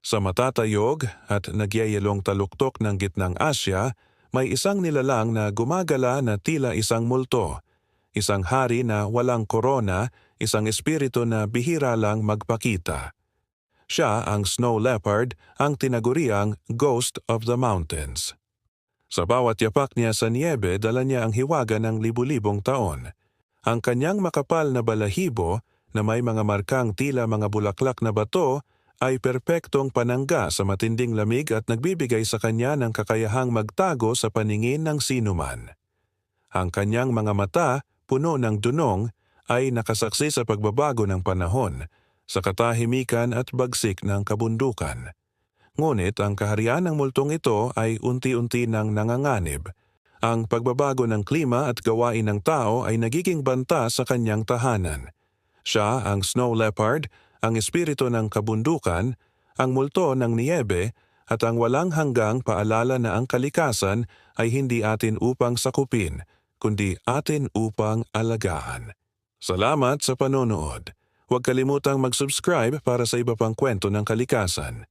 Sa matatayog at nagyayelong taluktok ng gitnang Asya, may isang nilalang na gumagala na tila isang multo. Isang hari na walang korona, isang espiritu na bihira lang magpakita. Siya ang snow leopard, ang tinaguriang Ghost of the Mountains. Sa bawat yapak niya sa niebe, dala niya ang hiwaga ng libu-libong taon. Ang kanyang makapal na balahibo na may mga markang tila mga bulaklak na bato ay perpektong panangga sa matinding lamig at nagbibigay sa kanya ng kakayahang magtago sa paningin ng sinuman. Ang kanyang mga mata, puno ng dunong, ay nakasaksi sa pagbabago ng panahon, sa katahimikan at bagsik ng kabundukan. Ngunit ang kaharian ng multong ito ay unti-unti nang nanganganib. Ang pagbabago ng klima at gawain ng tao ay nagiging banta sa kanyang tahanan. Siya ang snow leopard, ang espiritu ng kabundukan, ang multo ng niyebe, at ang walang hanggang paalala na ang kalikasan ay hindi atin upang sakupin, kundi atin upang alagaan. Salamat sa panonood. Huwag kalimutang mag-subscribe para sa iba pang kwento ng kalikasan.